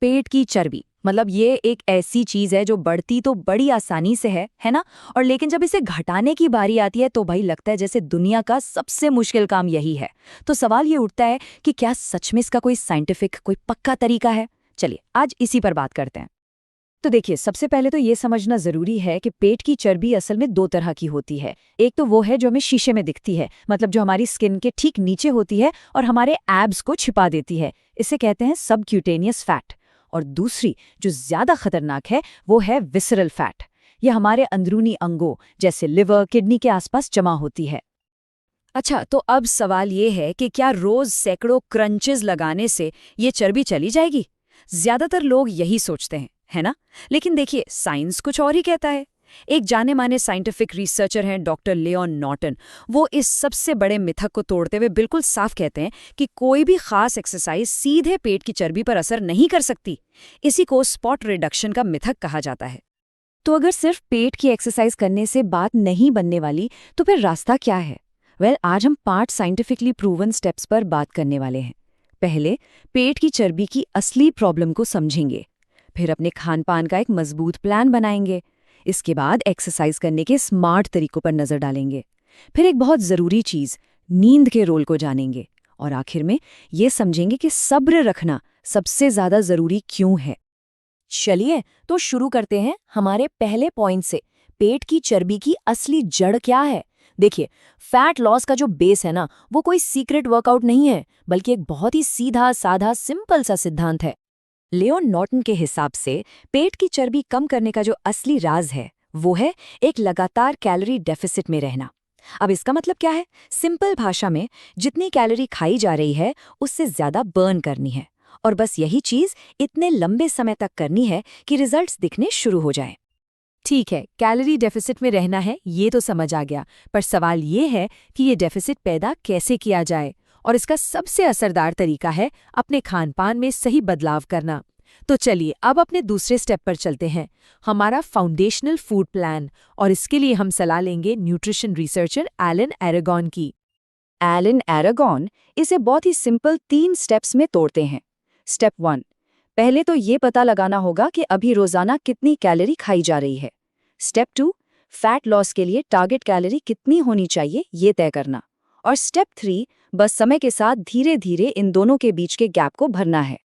पेट की चर्बी मतलब ये एक ऐसी चीज है जो बढ़ती तो बड़ी आसानी से है ना। और लेकिन जब इसे घटाने की बारी आती है तो भाई लगता है जैसे दुनिया का सबसे मुश्किल काम यही है। तो सवाल ये उठता है कि क्या सच में इसका कोई साइंटिफिक कोई पक्का तरीका है। चलिए आज इसी पर बात करते हैं। तो देखिए सबसे पहले तो ये समझना जरूरी है कि पेट की चर्बी असल में दो तरह की होती है। एक तो वो है जो हमें शीशे में दिखती है, मतलब जो हमारी स्किन के ठीक नीचे होती है और हमारे एब्स को छिपा देती है। इसे कहते हैं सबक्यूटेनियस फैट। और दूसरी जो ज्यादा खतरनाक है वो है विसरल फैट। यह हमारे अंदरूनी अंगों जैसे लिवर किडनी के आसपास जमा होती है। अच्छा, तो अब सवाल ये है कि क्या रोज सैकड़ों क्रंचेस लगाने से ये चर्बी चली जाएगी। ज्यादातर लोग यही सोचते हैं, है ना। लेकिन देखिए साइंस कुछ और ही कहता है। एक जाने माने साइंटिफिक रिसर्चर हैं डॉक्टर लियोन नॉर्टन। वो इस सबसे बड़े मिथक को तोड़ते हुए बिल्कुल साफ कहते हैं कि कोई भी खास एक्सरसाइज सीधे पेट की चर्बी पर असर नहीं कर सकती। इसी को स्पॉट रिडक्शन का मिथक कहा जाता है। तो अगर सिर्फ पेट की एक्सरसाइज करने से बात नहीं बनने वाली तो फिर रास्ता क्या है। आज हम 5 साइंटिफिकली प्रूवन स्टेप्स पर बात करने वाले हैं। पहले पेट की चर्बी की असली प्रॉब्लम को समझेंगे, फिर अपने खान पान का एक मजबूत प्लान बनाएंगे। इसके बाद एक्सरसाइज करने के स्मार्ट तरीकों पर नजर डालेंगे। फिर एक बहुत जरूरी चीज नींद के रोल को जानेंगे। और आखिर में ये समझेंगे कि सब्र रखना सबसे ज्यादा जरूरी क्यों है। चलिए तो शुरू करते हैं हमारे पहले पॉइंट से। पेट की चर्बी की असली जड़ क्या है। देखिए फैट लॉस का जो बेस है ना, वो कोई सीक्रेट वर्कआउट नहीं है, बल्कि एक बहुत ही सीधा साधा सिंपल सा सिद्धांत है। लियोन नॉर्टन के हिसाब से पेट की चर्बी कम करने का जो असली राज है वो है एक लगातार कैलोरी डेफिसिट में रहना। अब इसका मतलब क्या है। सिंपल भाषा में जितनी कैलोरी खाई जा रही है उससे ज्यादा बर्न करनी है। और बस यही चीज इतने लंबे समय तक करनी है कि रिजल्ट्स दिखने शुरू हो जाए। ठीक है, कैलोरी डेफिसिट में रहना है ये तो समझ आ गया, पर सवाल ये है कि ये डेफिसिट पैदा कैसे किया जाए। और इसका सबसे असरदार तरीका है अपने खान पान में सही बदलाव करना। तो चलिए अब अपने दूसरे स्टेप पर चलते हैं, हमारा फाउंडेशनल फूड प्लान। और इसके लिए हम सलाह लेंगे न्यूट्रिशन रिसर्चर एलन एरागॉन की। एलन एरागॉन इसे बहुत ही सिंपल 3 स्टेप्स में तोड़ते हैं। स्टेप 1, पहले तो ये पता लगाना होगा कि अभी रोजाना कितनी कैलोरी खाई जा रही है। स्टेप 2, फैट लॉस के लिए टारगेट कैलोरी कितनी होनी चाहिए ये तय करना। और स्टेप 3, बस समय के साथ धीरे धीरे इन दोनों के बीच के गैप को भरना है।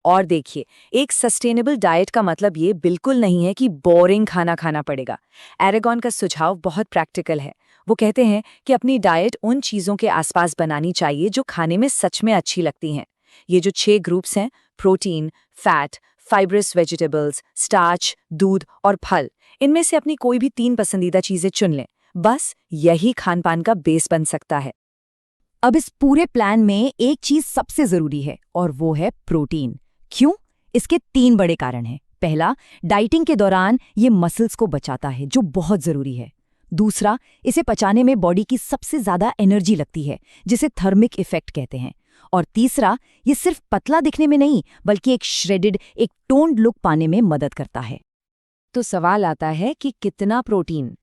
और देखिए एक सस्टेनेबल डाइट का मतलब ये बिल्कुल नहीं है कि बोरिंग खाना खाना पड़ेगा। एरागॉन का सुझाव बहुत प्रैक्टिकल है। वो कहते हैं कि अपनी डाइट उन चीज़ों के आसपास बनानी चाहिए जो खाने में सच में अच्छी लगती हैं। ये जो 6 ग्रुप्स हैं, protein, fat, fibrous vegetables, starch, दूध और फल, इनमें से अपनी कोई भी 3 पसंदीदा चीज़ें चुन लें। बस यही खान पान का बेस बन सकता है। अब इस पूरे प्लान में एक चीज सबसे जरूरी है और वो है प्रोटीन। क्यों? इसके 3 बड़े कारण हैं। पहला, डाइटिंग के दौरान ये मसल्स को बचाता है जो बहुत जरूरी है। दूसरा, इसे पचाने में बॉडी की सबसे ज्यादा एनर्जी लगती है जिसे थर्मिक इफेक्ट कहते हैं। और तीसरा, ये सिर्फ पतला दिखने में नहीं बल्कि एक श्रेडेड एक टोन्ड लुक पाने में मदद करता है। तो सवाल आता है कि कितना प्रोटीन।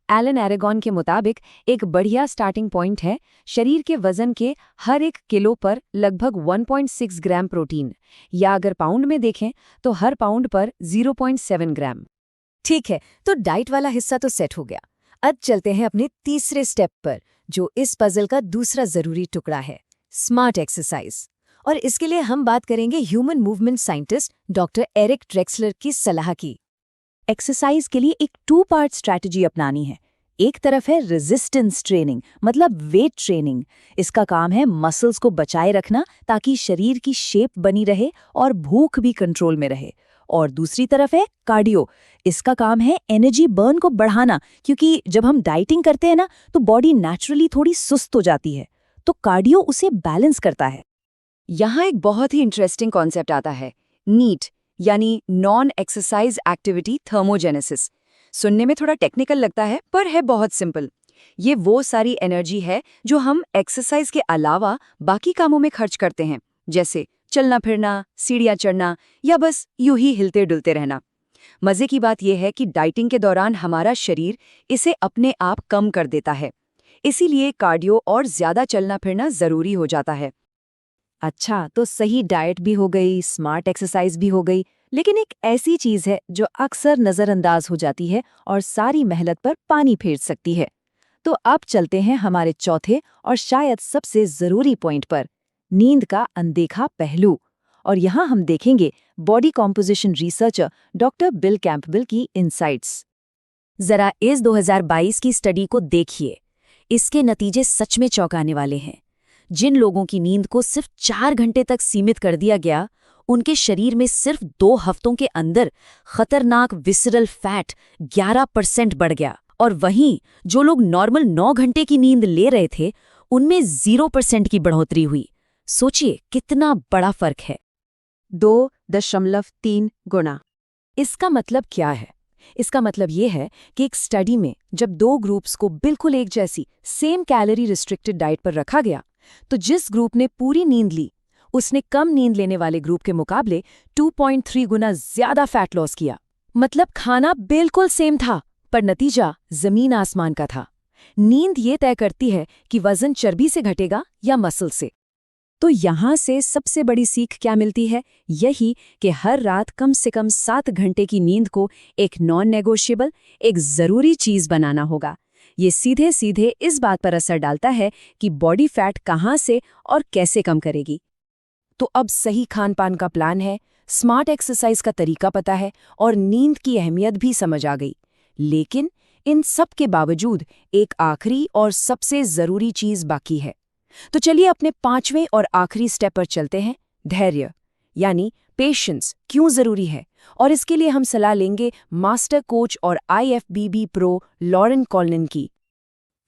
एलन एरागॉन के मुताबिक एक बढ़िया स्टार्टिंग पॉइंट है शरीर के वजन के हर 1 किलो पर लगभग 1.6 ग्राम प्रोटीन, या अगर पाउंड में देखें तो हर पाउंड पर 0.7 ग्राम। ठीक है, तो डाइट वाला हिस्सा तो सेट हो गया। अब चलते हैं अपने तीसरे स्टेप पर, जो इस पजल का दूसरा जरूरी टुकड़ा है, स्मार्ट एक्सरसाइज। और इसके लिए हम बात करेंगे human movement scientist doctor Eric Drexler की सलाह की। एक्सरसाइज के लिए एक 2 पार्ट स्ट्रैटेजी अपनानी है। एक तरफ है रेजिस्टेंस ट्रेनिंग, मतलब वेट ट्रेनिंग। इसका काम है मसल्स को बचाए रखना ताकि शरीर की शेप बनी रहे और भूख भी कंट्रोल में रहे। और दूसरी तरफ है कार्डियो। इसका काम है एनर्जी बर्न को बढ़ाना, क्योंकि जब हम डाइटिंग करते हैं ना तो बॉडी नेचुरली थोड़ी सुस्त हो जाती है, तो कार्डियो उसे बैलेंस करता है। यहाँ एक बहुत ही इंटरेस्टिंग कॉन्सेप्ट आता है, नीट यानी नॉन एक्सरसाइज एक्टिविटी थर्मोजेनेसिस। सुनने में थोड़ा टेक्निकल लगता है पर है बहुत सिंपल। ये वो सारी एनर्जी है जो हम एक्सरसाइज के अलावा बाकी कामों में खर्च करते हैं, जैसे चलना फिरना, सीढ़ियाँ चढ़ना या बस यूं ही हिलते डुलते रहना। मजे की बात यह है कि डाइटिंग के दौरान हमारा शरीर इसे अपने आप कम कर देता है, इसीलिए कार्डियो और ज्यादा चलना फिरना जरूरी हो जाता है। अच्छा, तो सही डाइट भी हो गई, स्मार्ट एक्सरसाइज भी हो गई, लेकिन एक ऐसी चीज है जो अक्सर नजरअंदाज हो जाती है और सारी मेहनत पर पानी फेर सकती है। तो अब चलते हैं हमारे चौथे और शायद सबसे जरूरी पॉइंट पर, नींद का अनदेखा पहलू। और यहाँ हम देखेंगे body composition researcher doctor bill Campbell की इनसाइट्स। जरा इस 2022 की स्टडी को देखिए। इसके नतीजे सच में चौंकाने वाले हैं। जिन लोगों की नींद को सिर्फ 4 घंटे तक सीमित कर दिया गया, उनके शरीर में सिर्फ 2 हफ्तों के अंदर खतरनाक विसरल फैट 11% बढ़ गया। और वहीं जो लोग नॉर्मल 9 घंटे की नींद ले रहे थे, उनमें 0% की बढ़ोतरी हुई। सोचिए कितना बड़ा फर्क है। 2.3 गुना। इसका मतलब क्या है? इसका मतलब ये है कि एक स्टडी में जब 2 ग्रुप्स को बिल्कुल एक जैसी सेम कैलोरी रिस्ट्रिक्टेड डाइट पर रखा गया, तो जिस ग्रुप ने पूरी नींद ली, उसने कम नींद लेने वाले ग्रुप के मुकाबले 2.3 गुना ज्यादा फैट लॉस किया। मतलब खाना बिल्कुल सेम था, पर नतीजा जमीन आसमान का था। नींद ये तय करती है कि वजन चर्बी से घटेगा या मसल से। तो यहाँ से सबसे बड़ी सीख क्या मिलती है? यही कि हर रात कम से कम 7 घंटे की नींद को एक नॉन नेगोशिएबल, एक जरूरी चीज बनाना होगा। ये सीधे सीधे इस बात पर असर डालता है कि बॉडी फैट कहाँ से और कैसे कम करेगी। तो अब सही खान पान का प्लान है, स्मार्ट एक्सरसाइज का तरीका पता है और नींद की अहमियत भी समझ आ गई। लेकिन इन सब के बावजूद एक आखिरी और सबसे जरूरी चीज बाकी है। तो चलिए अपने 5वें और आखिरी स्टेप पर चलते हैं, धैर्य, यानी पेशेंस क्यों जरूरी है। और इसके लिए हम सलाह लेंगे मास्टर कोच और IFBB प्रो लॉरेन कॉलिन की।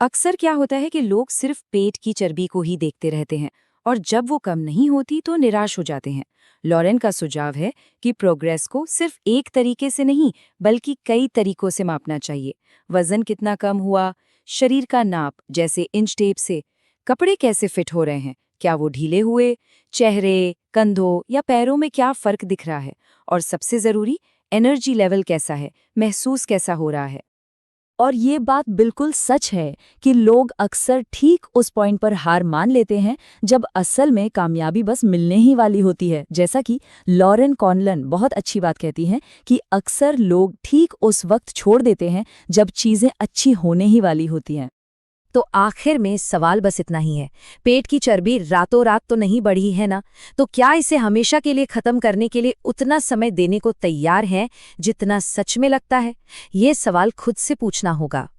अक्सर क्या होता है कि लोग सिर्फ पेट की चर्बी को ही देखते रहते हैं और जब वो कम नहीं होती तो निराश हो जाते हैं। लॉरेन का सुझाव है कि प्रोग्रेस को सिर्फ एक तरीके से नहीं बल्कि कई तरीकों से मापना चाहिए। वजन कितना कम हुआ, शरीर का नाप जैसे इंच टेप से, कपड़े कैसे फिट हो रहे हैं, क्या वो ढीले हुए, चेहरे, कंधों या पैरों में क्या फर्क दिख रहा है, और सबसे जरूरी एनर्जी लेवल कैसा है, महसूस कैसा हो रहा है। और ये बात बिल्कुल सच है कि लोग अक्सर ठीक उस पॉइंट पर हार मान लेते हैं जब असल में कामयाबी बस मिलने ही वाली होती है। जैसा कि लॉरेन कॉनलन बहुत अच्छी बात कहती हैं कि अक्सर लोग ठीक उस वक्त छोड़ देते हैं जब चीज़ें अच्छी होने ही वाली होती हैं। तो आखिर में सवाल बस इतना ही है, पेट की चर्बी रातों रात तो नहीं बढ़ी है ना? तो क्या इसे हमेशा के लिए खत्म करने के लिए उतना समय देने को तैयार हैं जितना सच में लगता है? ये सवाल खुद से पूछना होगा।